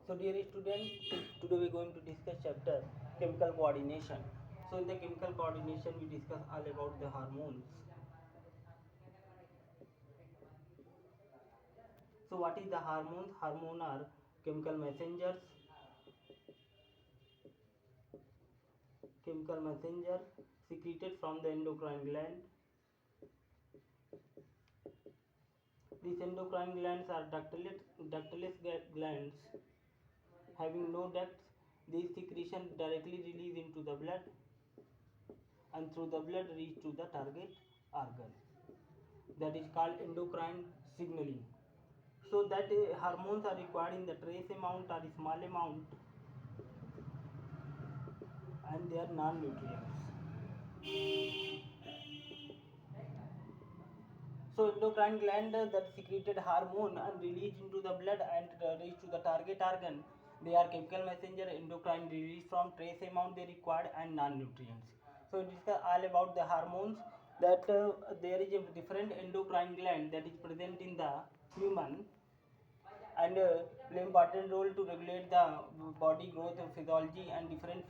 So dear students, today we are going to discuss chapter chemical coordination. So in the chemical coordination we discuss all about the hormones. So what is the hormones? Hormones are chemical messenger secreted from the endocrine gland. These endocrine glands are ductless glands having no ducts. These secretions directly release into the blood and through the blood reach to the target organ. That is called endocrine signaling. So that hormones are required in the trace amount or small amount, and they are non-nutrients. So endocrine gland that secreted hormone and released into the blood and reach to the target organ. They are chemical messenger. Endocrine release from trace amount they required and non-nutrients. So it is all about the hormones. That there is a different endocrine gland that is present in the human and play important role to regulate the body growth physiology and different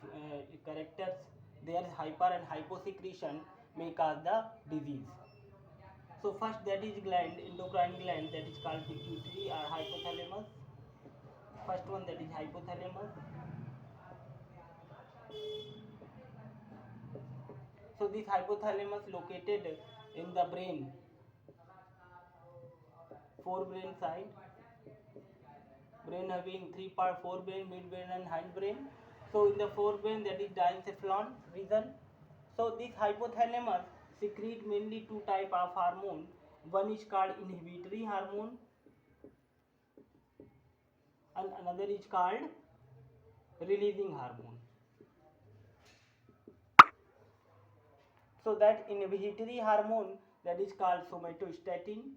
characters. Their hyper and hyposecretion may cause the disease. So first that is gland, endocrine gland, that is called pituitary or hypothalamus. First one, that is hypothalamus. So this hypothalamus located in the brain, forebrain side. Brain having three part: forebrain, midbrain and hindbrain. So in the forebrain, that is diencephalon region. So this hypothalamus secrete mainly two type of hormone. One is called inhibitory hormone and another is called releasing hormone. So that inhibitory hormone, that is called somatostatin,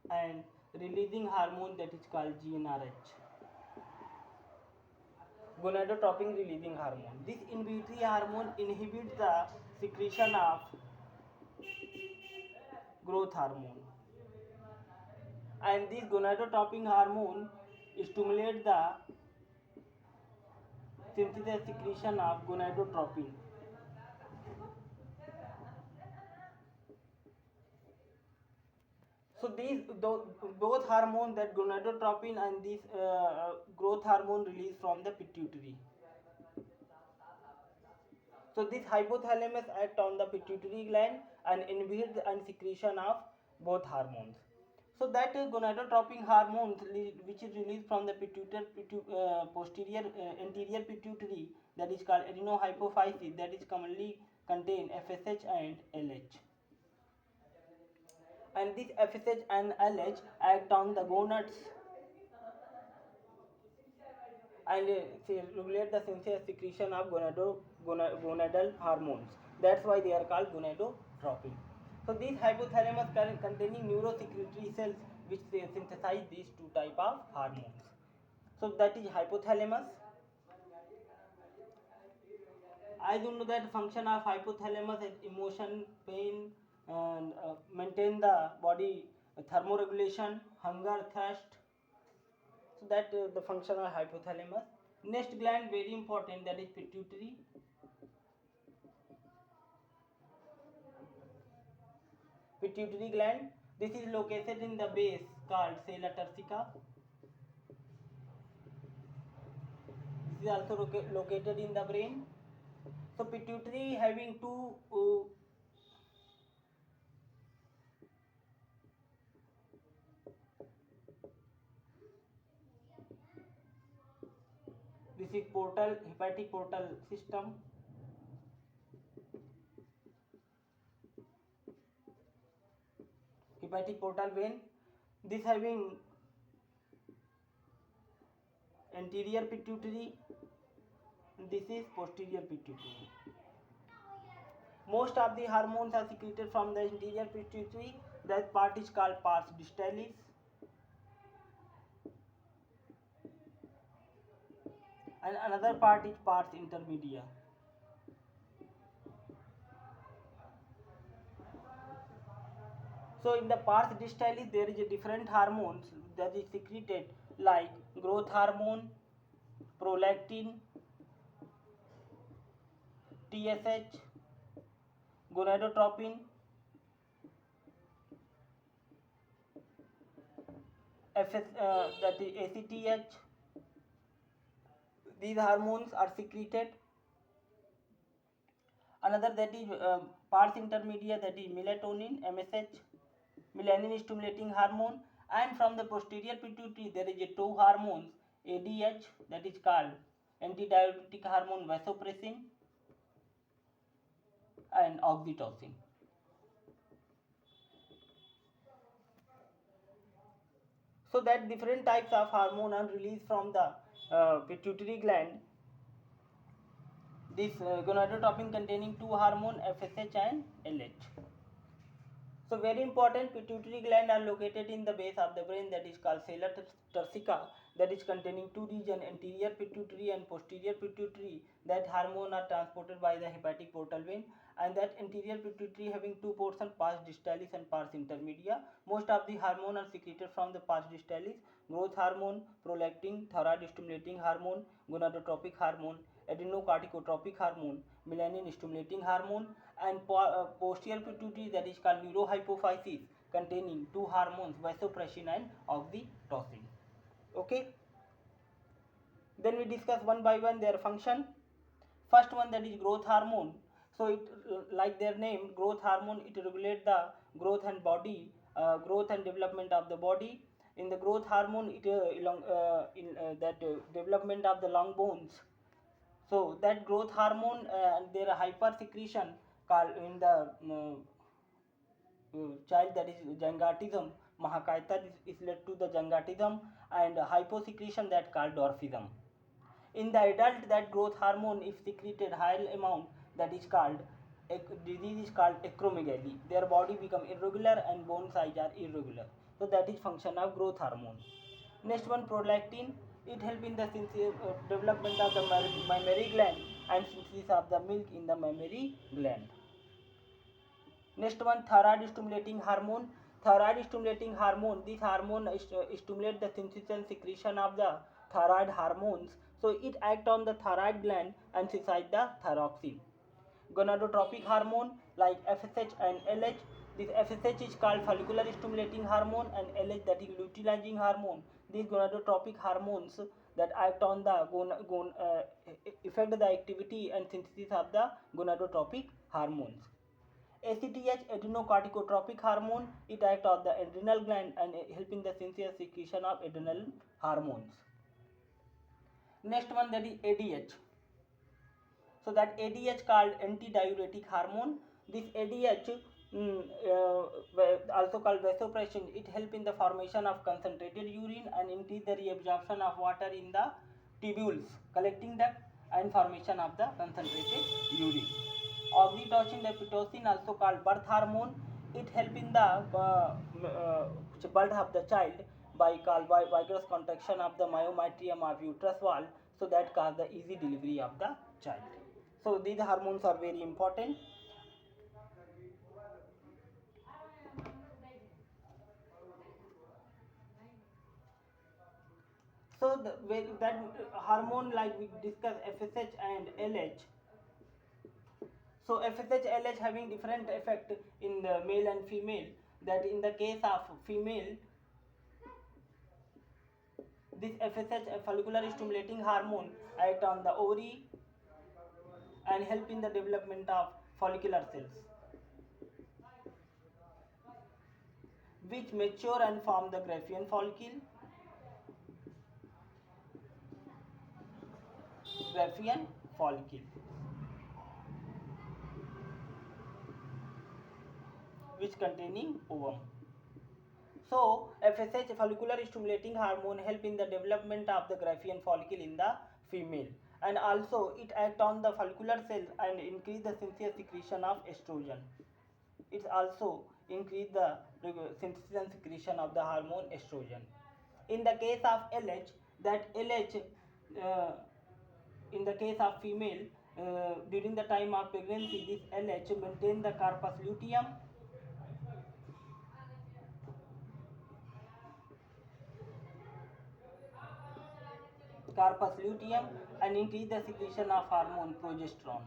and releasing hormone, that is called GnRH, gonadotropin releasing hormone. This inhibitory hormone inhibits the secretion of growth hormone, and this gonadotropin hormone stimulates the synthesis secretion of gonadotropin. So these both hormones, that gonadotropin and this growth hormone, release from the pituitary. So this hypothalamus act on the pituitary gland and inhibits the secretion of both hormones. So that gonadotropin hormones which is released from the anterior pituitary, that is called adenohypophysis, that is commonly contain FSH and LH. And this FSH and LH act on the gonads and regulate the synthesis secretion of gonadal hormones. That's why they are called gonadotropin. So these hypothalamus containing neurosecretory cells which synthesize these two type of hormones. So that is hypothalamus. I do know that function of hypothalamus is emotion, pain, and maintain the body thermoregulation, hunger, thirst. So that the function of hypothalamus. Next gland very important, that is pituitary. Pituitary gland. This is located in the base called sella turcica. This is also located in the brain. So pituitary having two this is portal, hepatic portal system. Hepatic portal vein. This having anterior pituitary. This is posterior pituitary. Most of the hormones are secreted from the anterior pituitary. That part is called pars distalis. And another part is pars intermedia. So in the pars distalis there is a different hormones that is secreted like growth hormone, prolactin, TSH, gonadotropin, that is ACTH. These hormones are secreted. Another that is pars intermedia, that is melatonin, MSH, melanin stimulating hormone. And from the posterior pituitary there is a two hormones, ADH, that is called antidiuretic hormone vasopressin, and oxytocin. So that different types of hormone are released from the pituitary gland. This gonadotropin containing two hormone, FSH and LH. So very important, pituitary gland are located in the base of the brain, that is called sella turcica, that is containing two regions, anterior pituitary and posterior pituitary. That hormone are transported by the hepatic portal vein, and that anterior pituitary having two portions, pars distalis and pars intermedia. Most of the hormone are secreted from the pars distalis: growth hormone, prolactin, thyroid stimulating hormone, gonadotropic hormone, adrenocorticotropic hormone, melanin stimulating hormone, and posterior pituitary, that is called neurohypophysis, containing two hormones, vasopressin and oxytocin. Okay, then we discuss one by one their function. First one, that is growth hormone. So it like their name, growth hormone, it regulates the growth and body growth and development of the body. In the growth hormone, it development of the long bones. So that growth hormone and their hyper secretion called in the child, that is jangatism, mahakaita is led to the jangatism, and hyposecretion that called dwarfism. In the adult, that growth hormone if secreted higher amount, that is called disease is called acromegaly. Their body become irregular and bone size are irregular. So that is function of growth hormone. Next one, prolactin. It help in the development of the mammary gland and synthesis of the milk in the mammary gland. Next one, thyroid stimulating hormone. Thyroid stimulating hormone. This hormone stimulate the synthesis and secretion of the thyroid hormones. So it act on the thyroid gland and synthesize the thyroxine. Gonadotropic hormone like FSH and LH. This FSH is called follicular stimulating hormone, and LH, that is luteinizing hormone. These gonadotropic hormones that act on the affect the activity and synthesis of the gonadotropic hormones. ACTH, adrenocorticotropic hormone, it acts on the adrenal gland and help in the synthesis secretion of adrenal hormones. Next one, that is ADH. So that ADH called antidiuretic hormone. This ADH also called vasopressin, it help in the formation of concentrated urine and increase the reabsorption of water in the tubules, collecting duct, and formation of the concentrated urine. Oxytocin, the pitocin, also called birth hormone, it help in the birth of the child by vigorous contraction of the myometrium of uterus wall, so that cause the easy delivery of the child. So these hormones are very important. So that hormone, like we discussed, FSH and LH. So FSH, LH having different effect in the male and female. That in the case of female, this FSH, a follicular stimulating hormone, act on the ovary and help in the development of follicular cells, which mature and form the Graafian follicle. Graafian follicle, which containing ovum. So FSH, follicular stimulating hormone, help in the development of the Graafian follicle in the female, and also it act on the follicular cell and increase the synthesis secretion of estrogen. It also increase the synthesis and secretion of the hormone estrogen. In the case of LH, that LH in the case of female, during the time of pregnancy, this LH maintain the corpus luteum carpus luteum and increase the secretion of hormone progesterone.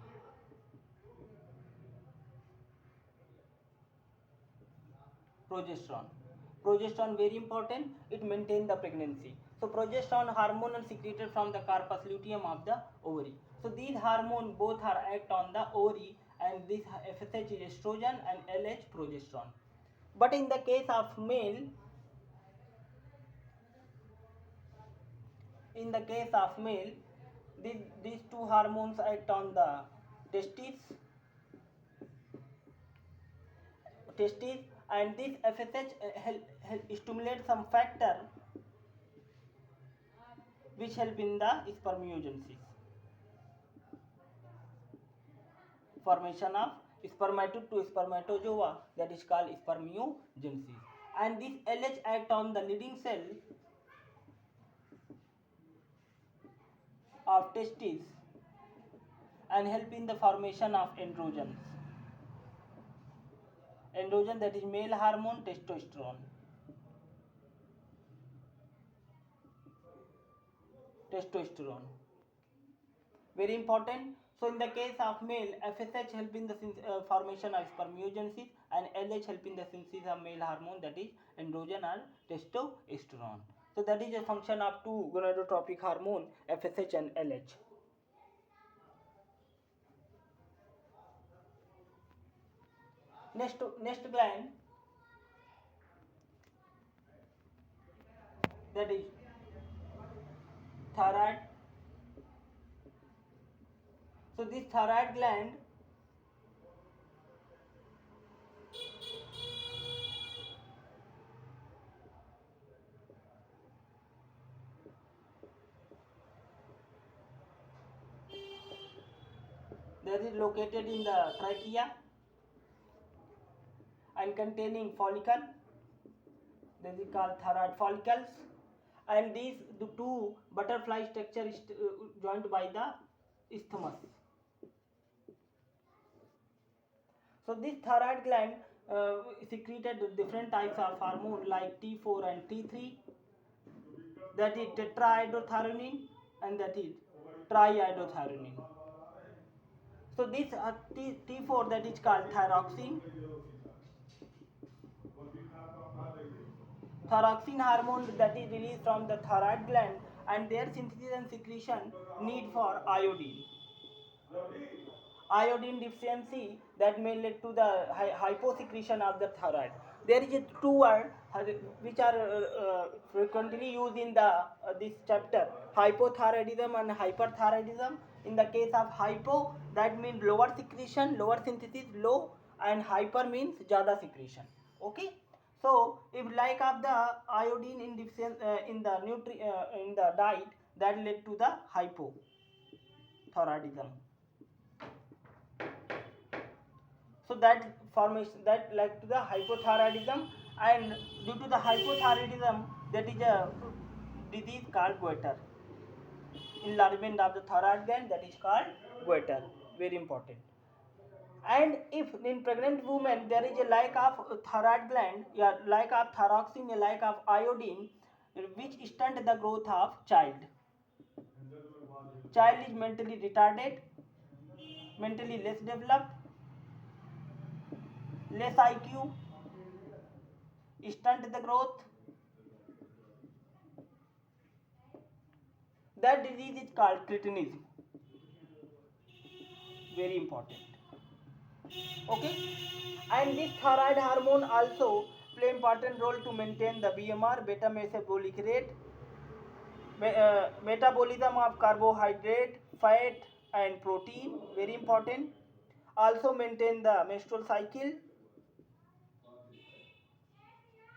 Progesterone very important, it maintains the pregnancy. So progesterone hormone is secreted from the carpus luteum of the ovary. So these hormones both are act on the ovary, and this FSH is estrogen and LH progesterone. But in the case of male, these two hormones act on the testes, and this FSH stimulates some factor which help in the spermiogenesis, formation of spermatid to spermatozoa, that is called spermiogenesis. And this LH act on the leading cell of testes and help in the formation of androgens. Androgen, that is male hormone, testosterone. Very important. So in the case of male, FSH help in the formation of spermiogenesis, and LH help in the synthesis of male hormone, that is androgen or testosterone. So that is a function of two gonadotropic hormone, FSH and LH. Next gland, that is thyroid. So this thyroid gland that is located in the trachea and containing follicle, that is called thyroid follicles, and these the two butterfly structure is joined by the isthmus. So this thyroid gland secreted different types of hormone like T4 and T3, that is tetrahydrothioronine and that is trihydrothioronine. So this T4, that is called thyroxine. Thyroxine hormone that is released from the thyroid gland, and their synthesis and secretion need for iodine. Iodine deficiency that may lead to the hyposecretion of the thyroid. There is a two words which are frequently used in the this chapter: hypothyroidism and hyperthyroidism. In the case of hypo, that means lower secretion, lower synthesis, low, and hyper means jada secretion. Okay. So if lack of the iodine in in the in the diet, that led to the hypothyroidism. So that formation that led to the hypothyroidism, and due to the hypothyroidism, that is a disease called goiter. Enlargement of the thyroid gland, that is called goiter. Very important. And if in pregnant women there is a lack of thyroid gland, lack of thyroxine, a lack of iodine, which stunt the growth of child. Child is mentally retarded, mentally less developed, less IQ, stunt the growth. That disease is called cretinism. Very important. Okay. And this thyroid hormone also play important role to maintain the BMR, beta metabolic rate, metabolism of carbohydrate, fat and protein. Very important. Also maintain the menstrual cycle.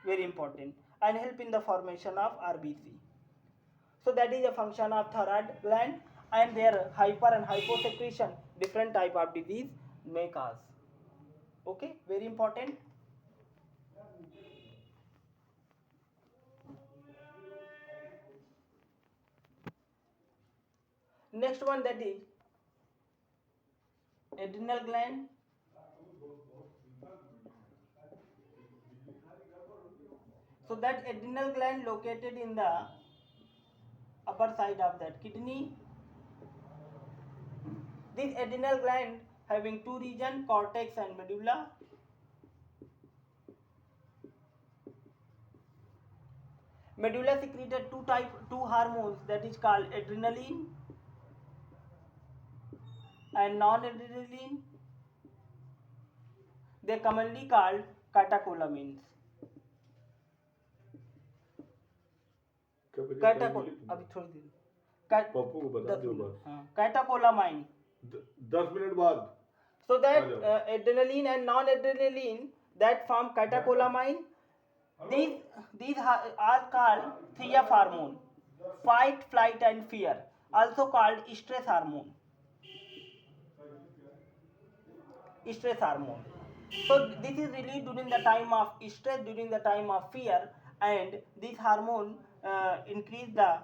Very important. And help in the formation of RBC. So that is a function of thyroid gland, and their hyper and hyposecretion, different type of disease may cause. Okay, very important. Next one, that is adrenal gland. So that adrenal gland located in the upper side of that kidney. This adrenal gland having two regions, cortex and medulla. Medulla secreted two hormones, that is called adrenaline and non-adrenaline. They commonly called catecholamines. अभी थोड़ी देर पप्पू को बता दो बस. Catecholamine 10 minute बाद. So that adrenaline and non-adrenaline that form catecholamine. These are called 3F hormone, fight, flight and fear, also called stress hormone. Stress hormone. So this is released during the time of stress, during the time of fear, and this hormone increase the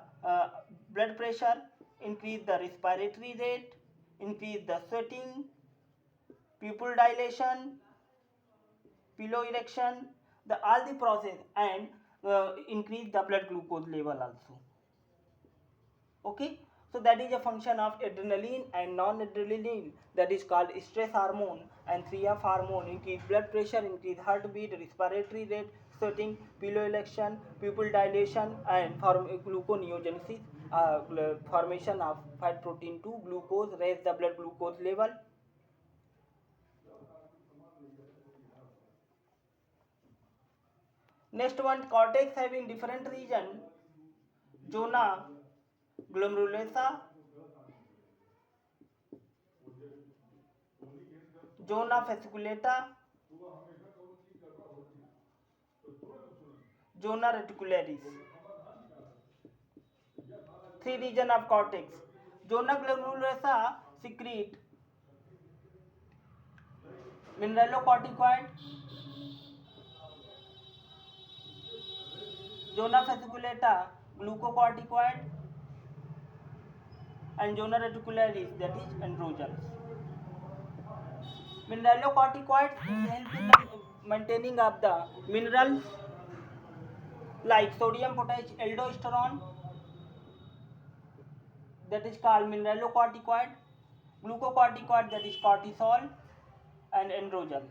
blood pressure, increase the respiratory rate, increase the sweating, pupil dilation, pillow erection, all the process, and increase the blood glucose level also. Okay, so that is a function of adrenaline and non-adrenaline, that is called stress hormone, and 3F hormone increase blood pressure, increase heartbeat, respiratory rate, sweating, pillow erection, pupil dilation, and gluconeogenesis, formation of fat protein 2 glucose, raise the blood glucose level. Next one, cortex having different region, zona glomerulosa, zona fasciculata, zona reticularis. Three region of cortex. Zona glomerulosa secrete mineralocorticoid, zona fasciculata glucocorticoid, and zona reticularis, that is androgens. Mineralocorticoids help in the maintaining of the minerals like sodium, potassium, aldosterone, that is called mineralocorticoid, glucocorticoid, that is cortisol, and androgens.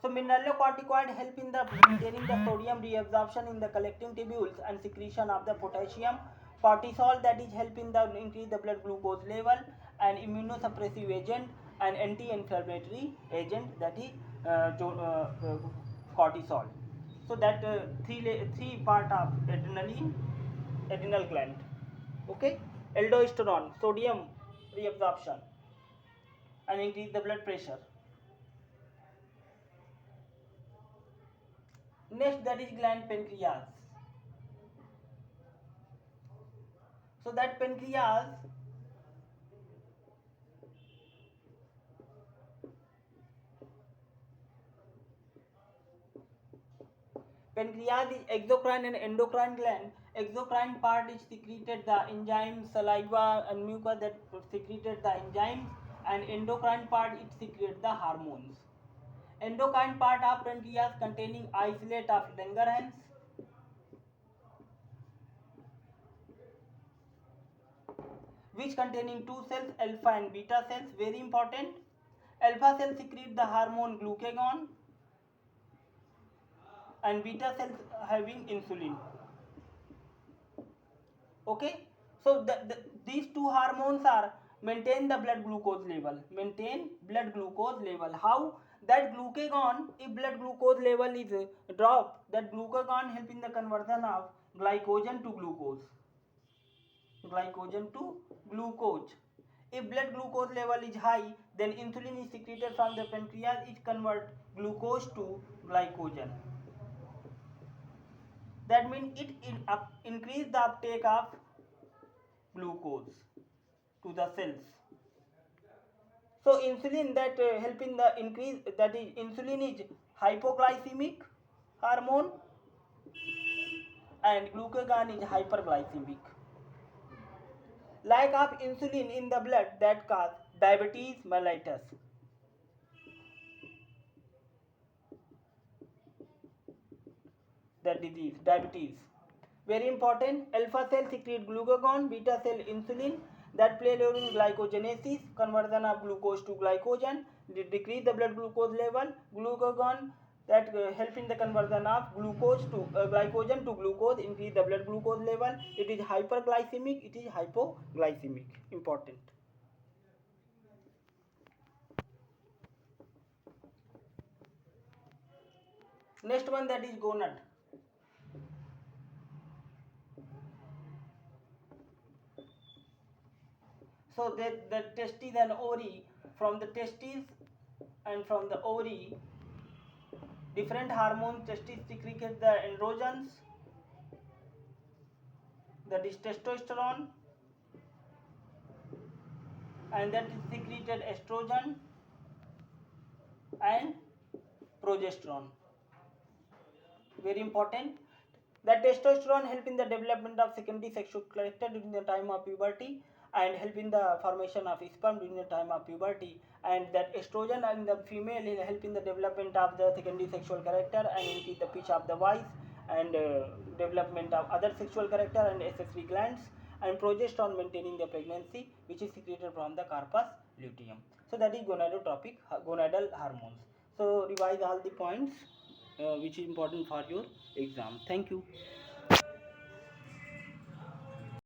So mineralocorticoid help in the maintaining the sodium reabsorption in the collecting tubules and secretion of the potassium. Cortisol, that is help in the increase the blood glucose level, and immunosuppressive agent and anti-inflammatory agent, that is cortisol. So that three part of adrenal gland. Okay, aldosterone, sodium reabsorption, and increase the blood pressure. Next, that is gland pancreas. So that pancreas is exocrine and endocrine gland. Exocrine part is secreted the enzymes, saliva and mucus that secreted the enzymes, and endocrine part it secretes the hormones. Endocrine part of pancreas containing isolate of Langerhans, which containing two cells, alpha and beta cells. Very important. Alpha cell secrete the hormone glucagon, and beta cells having insulin. Okay, so these two hormones are maintain the blood glucose level. Maintain blood glucose level. How? That glucagon, if blood glucose level is dropped, that glucagon help in the conversion of glycogen to glucose. Glycogen to glucose. If blood glucose level is high, then insulin is secreted from the pancreas. It convert glucose to glycogen. That means it increase the uptake of glucose to the cells. So insulin that help in the increase, that is insulin is hypoglycemic hormone, and glucagon is hyperglycemic. Lack of insulin in the blood that cause diabetes mellitus. That disease, diabetes. Very important. Alpha cell secrete glucagon, beta cell insulin that play a role in glycogenesis, conversion of glucose to glycogen, decrease the blood glucose level. Glucagon that help in the conversion of glucose to glycogen to glucose, increase the blood glucose level. It is hyperglycemic, it is hypoglycemic. Important. Next one, that is gonad. So the testes and ovary, from the testes and from the ovary, different hormones testes secrete the androgens, that is testosterone, and that is secreted estrogen and progesterone. Very important. That testosterone help in the development of secondary sexual character during the time of puberty and help in the formation of sperm during the time of puberty, and that estrogen in the female will help in the development of the secondary sexual character and increase the pitch of the voice and development of other sexual character and accessory glands, and progesterone maintaining the pregnancy, which is secreted from the corpus luteum. So that is gonadotropic gonadal hormones. So revise all the points which is important for your exam. Thank you.